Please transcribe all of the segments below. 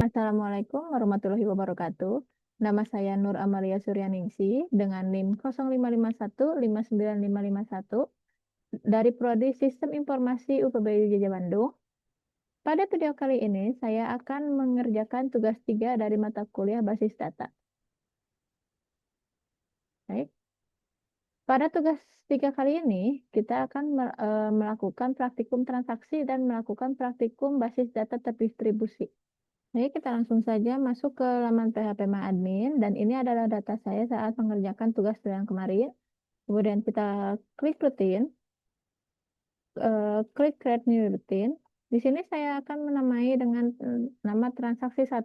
Assalamualaikum warahmatullahi wabarakatuh. Nama saya Nur Amalia Suryaningsi dengan NIM 0551595551 dari Prodi Sistem Informasi UPBI Jaya Bandung. Pada video kali ini saya akan mengerjakan tugas 3 dari mata kuliah basis data. Baik. Pada tugas 3 kali ini kita akan melakukan praktikum transaksi dan melakukan praktikum basis data terdistribusi. Baik, kita langsung saja masuk ke laman PHP admin dan ini adalah data saya saat mengerjakan tugas yang kemarin. Kemudian kita klik rutin, klik create new routine. Di sini saya akan menamai dengan nama transaksi 1.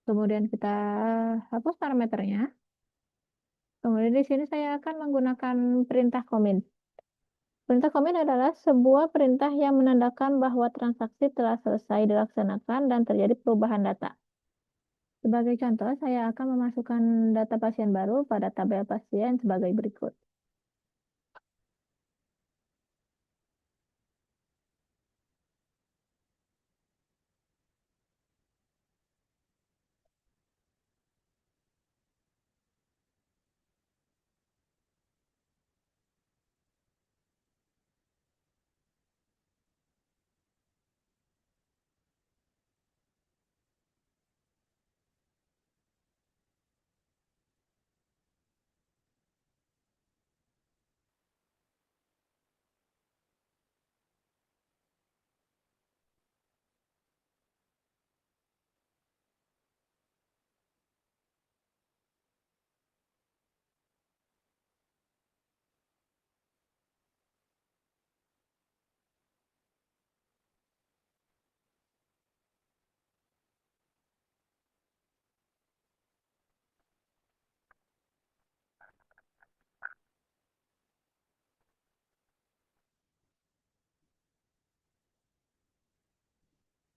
Kemudian kita hapus parameternya. Kemudian di sini saya akan menggunakan perintah commit. Perintah commit adalah sebuah perintah yang menandakan bahwa transaksi telah selesai dilaksanakan dan terjadi perubahan data. Sebagai contoh, saya akan memasukkan data pasien baru pada tabel pasien sebagai berikut.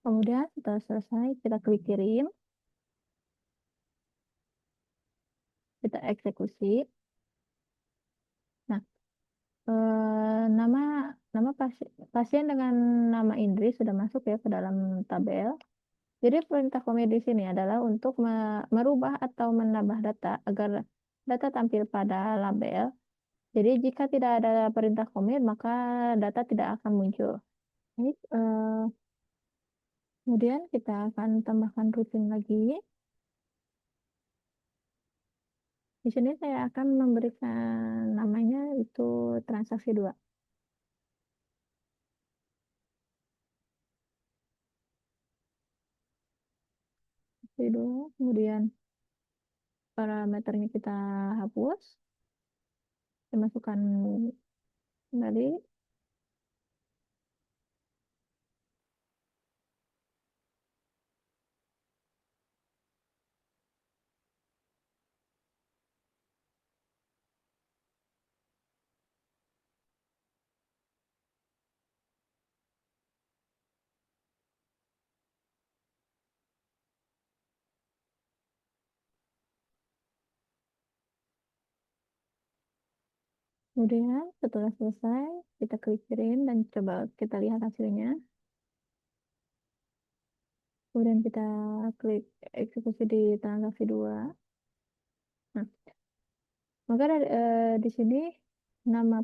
Kemudian setelah selesai, kita klik kirim, kita eksekusi. Nah, nama nama pasien dengan nama Indri sudah masuk ya ke dalam tabel. Jadi perintah commit di sini adalah untuk merubah atau menambah data agar data tampil pada label. Jadi jika tidak ada perintah commit, maka data tidak akan muncul. Baik, kemudian kita akan tambahkan rutin lagi. Di sini saya akan memberikan namanya itu transaksi 2. Transaksi 2, kemudian parameternya kita hapus. Kita masukkan kembali. Kemudian setelah selesai, kita klik kirim dan coba kita lihat hasilnya. Kemudian kita klik eksekusi di transaksi 2. Nah, maka di sini nama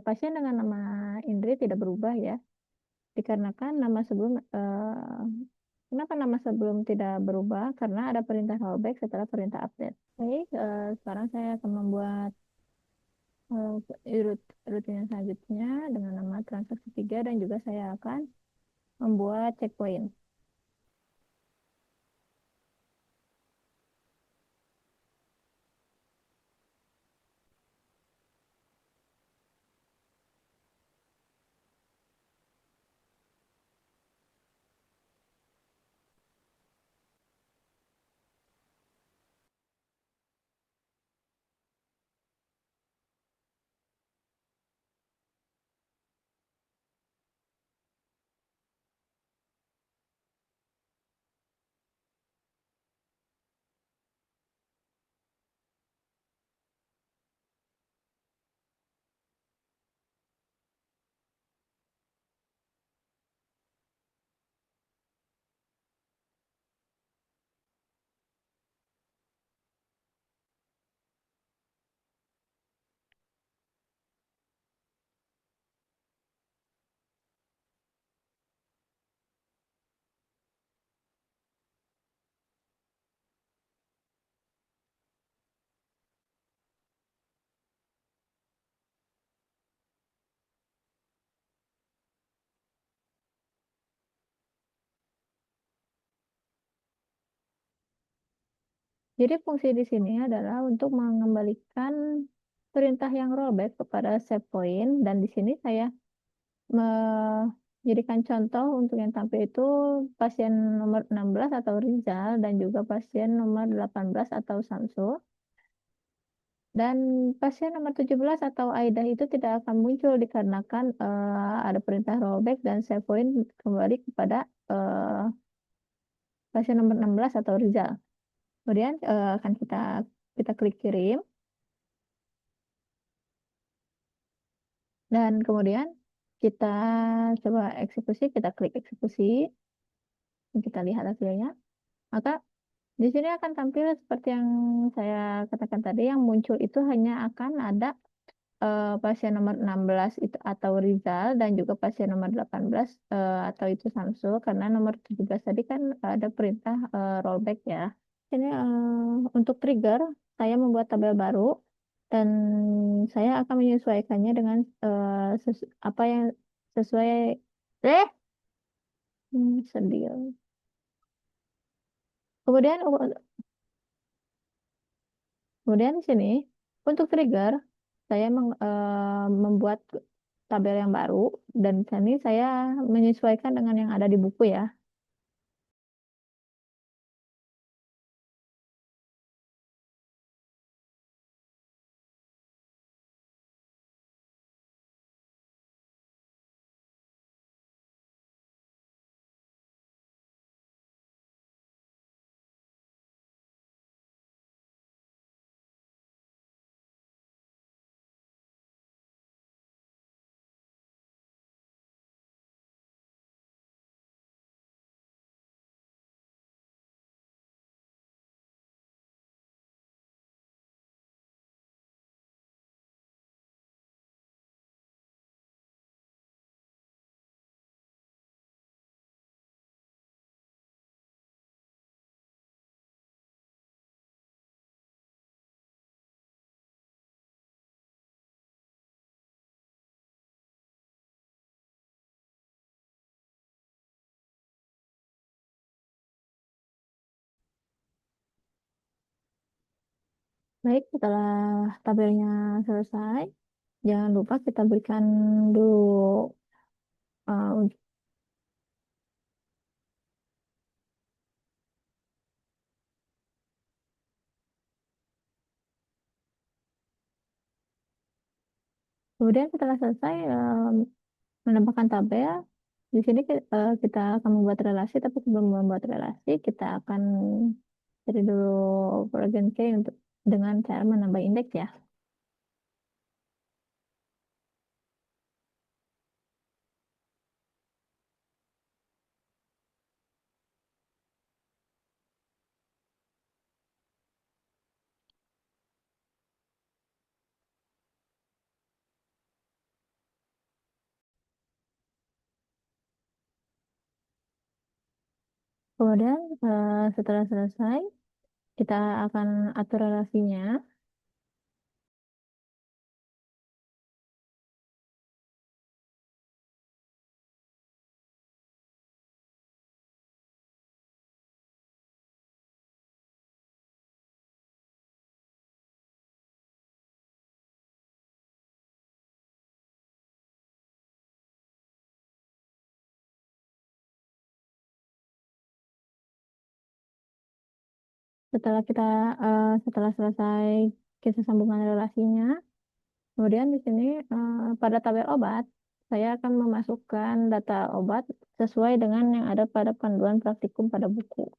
pasien dengan nama Indri tidak berubah ya, dikarenakan nama sebelum kenapa nama sebelum tidak berubah? Karena ada perintah rollback setelah perintah update. Baik, sekarang saya akan membuat rutinian selanjutnya dengan nama transaksi 3 dan juga saya akan membuat checkpoint. Jadi fungsi di sini adalah untuk mengembalikan perintah yang rollback kepada save point, dan di sini saya menjadikan contoh untuk yang tampil itu pasien nomor 16 atau Rizal dan juga pasien nomor 18 atau Samsul. Dan pasien nomor 17 atau Aida itu tidak akan muncul dikarenakan ada perintah rollback dan save point kembali kepada eh, pasien nomor 16 atau Rizal. Kemudian akan kita kita klik kirim, dan kemudian kita coba eksekusi, kita klik eksekusi, dan kita lihat hasilnya. Maka di sini akan tampil seperti yang saya katakan tadi, yang muncul itu hanya akan ada pasien nomor 16 itu atau Rizal dan juga pasien nomor 18 atau itu Samsul, karena nomor 17 tadi kan ada perintah rollback ya. Ini untuk trigger, saya membuat tabel baru dan saya akan menyesuaikannya dengan apa yang sesuai. Eh, sedih. Kemudian kemudian di sini untuk trigger saya membuat tabel yang baru, dan di sini saya menyesuaikan dengan yang ada di buku ya. Baik, setelah tabelnya selesai, jangan lupa kita berikan dulu uh, kemudian setelah selesai menambahkan tabel. Di sini kita akan membuat relasi, tapi sebelum membuat relasi, kita akan cari dulu Polygon K untuk dengan cara menambah indeks ya. Kemudian setelah selesai, kita akan atur relasinya. Setelah selesai kita sambungkan relasinya, kemudian di sini pada tabel obat, saya akan memasukkan data obat sesuai dengan yang ada pada panduan praktikum pada buku.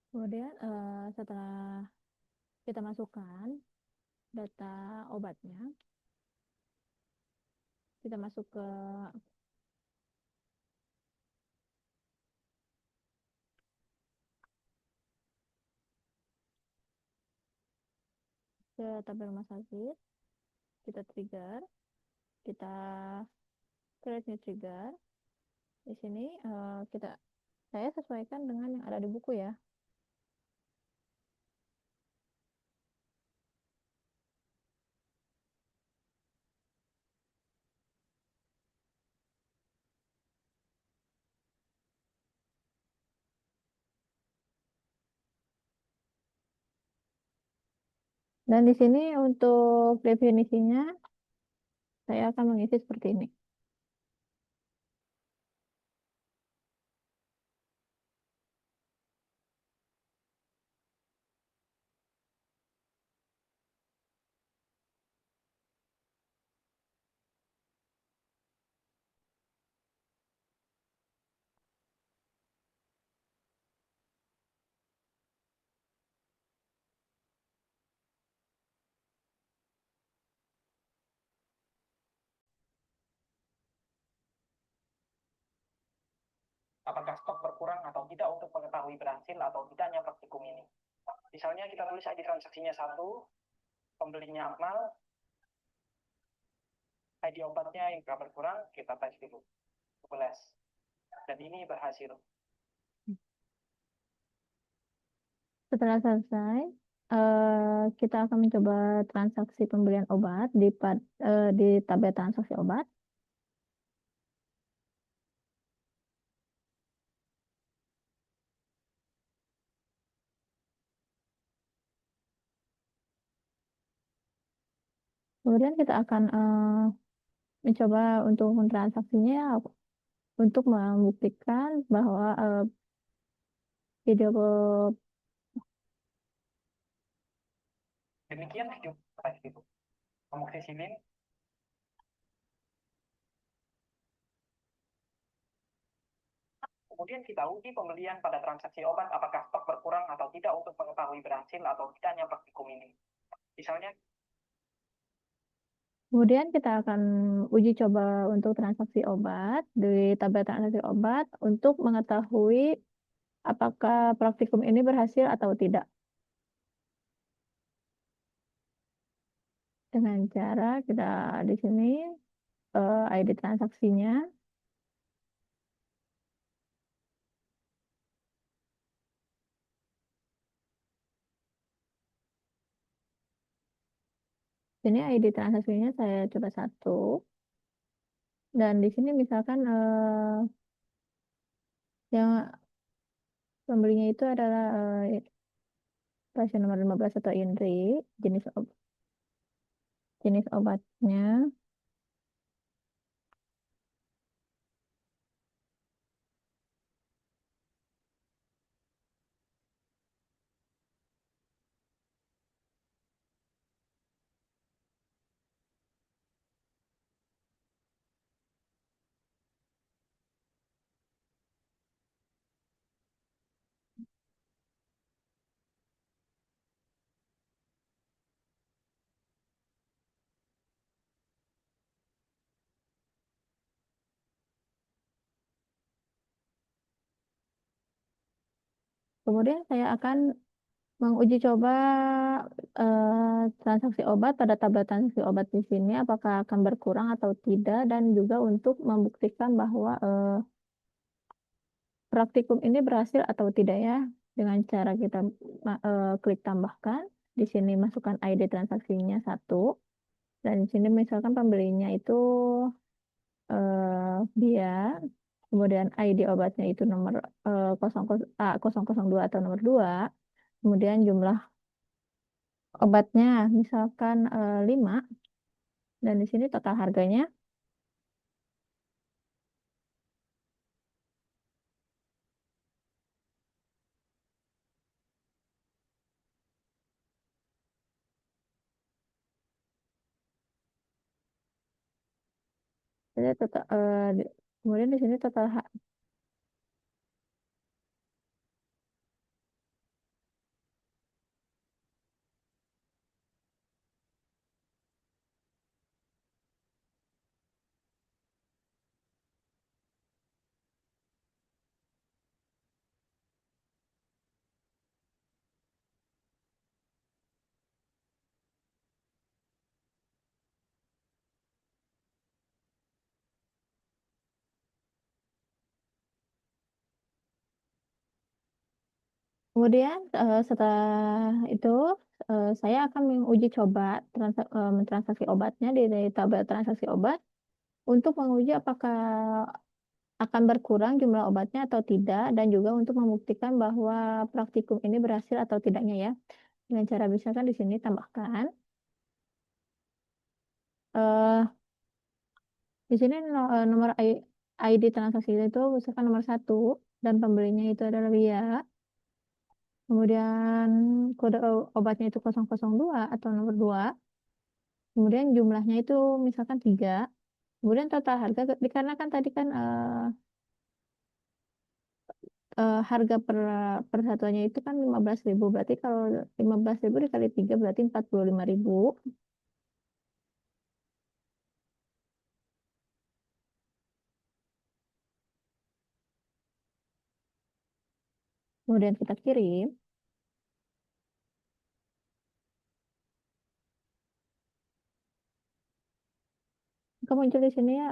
Kemudian setelah kita masukkan, data obatnya, kita masuk ke tabel rumah sakit, kita trigger, kita create new trigger. Di sini saya sesuaikan dengan yang ada di buku ya. Dan di sini untuk definisinya saya akan mengisi seperti ini. Apakah stok berkurang atau tidak untuk mengetahui berhasil atau tidaknya praktikum ini. Misalnya kita tulis ID transaksinya 1, pembelinya Akmal, ID obatnya yang berkurang, kita tes dulu, 12. Dan ini berhasil. Setelah selesai, kita akan mencoba transaksi pembelian obat di tabel transaksi obat. Kemudian kita akan mencoba untuk mentransaksinya untuk membuktikan bahwa video Demikian video tes itu. Amoxicillin kemudian kita uji pembelian pada transaksi obat apakah stok berkurang atau tidak untuk mengetahui berhasil atau tidaknya praktikum ini. Misalnya, kemudian kita akan uji coba untuk transaksi obat di tabel transaksi obat untuk mengetahui apakah praktikum ini berhasil atau tidak. Dengan cara kita di sini ID transaksinya, ini ID transaksinya saya coba 1. Dan di sini misalkan yang pembelinya itu adalah pasien nomor 15 atau Indri, jenis obatnya. Kemudian saya akan menguji coba transaksi obat pada tabel transaksi obat di sini apakah akan berkurang atau tidak dan juga untuk membuktikan bahwa praktikum ini berhasil atau tidak ya dengan cara kita klik tambahkan di sini masukkan ID transaksinya 1 dan di sini misalkan pembelinya itu dia kemudian ID obatnya itu nomor 002 atau nomor 2 kemudian jumlah obatnya misalkan 5 dan di sini total harganya jadi kemudian di sini total Kemudian setelah itu saya akan menguji coba mentransaksi obatnya dari tabel transaksi obat untuk menguji apakah akan berkurang jumlah obatnya atau tidak dan juga untuk membuktikan bahwa praktikum ini berhasil atau tidaknya ya. Dengan cara misalkan di sini tambahkan eh di sini nomor ID transaksi itu misalkan nomor 1 dan pembelinya itu adalah Ria. Kemudian kode obatnya itu 002 atau nomor 2. Kemudian jumlahnya itu misalkan 3. Kemudian total harga dikarenakan tadi kan harga per satuannya itu kan 15.000. Berarti kalau 15.000 dikali 3 berarti 45.000. Kemudian kita kirim. Maka muncul di sini ya,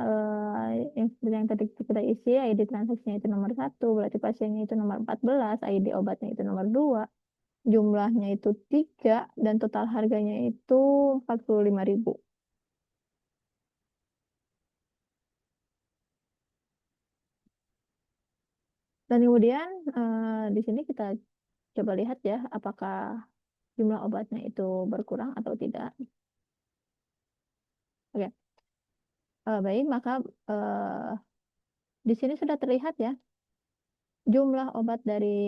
yang seperti yang tadi kita isi, ID transaksinya itu nomor 1, berarti pasiennya itu nomor 14, ID obatnya itu nomor 2, jumlahnya itu 3, dan total harganya itu 45.000. Dan kemudian di sini kita coba lihat ya, apakah jumlah obatnya itu berkurang atau tidak. Oke, baik, maka eh, di sini sudah terlihat ya, jumlah obat dari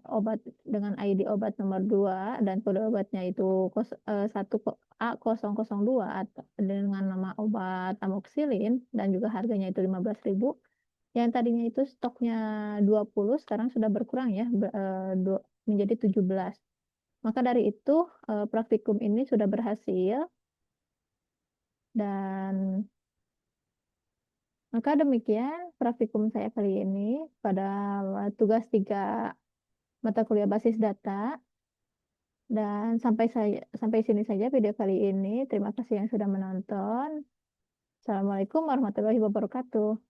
obat dengan ID obat nomor 2 dan kode obatnya itu 1A002 atau dengan nama obat amoxicillin dan juga harganya itu 15.000. Yang tadinya itu stoknya 20 sekarang sudah berkurang ya menjadi 17. Maka dari itu praktikum ini sudah berhasil dan maka demikian praktikum saya kali ini pada tugas 3 mata kuliah basis data. Dan sampai sini saja video kali ini. Terima kasih yang sudah menonton. Assalamualaikum warahmatullahi wabarakatuh.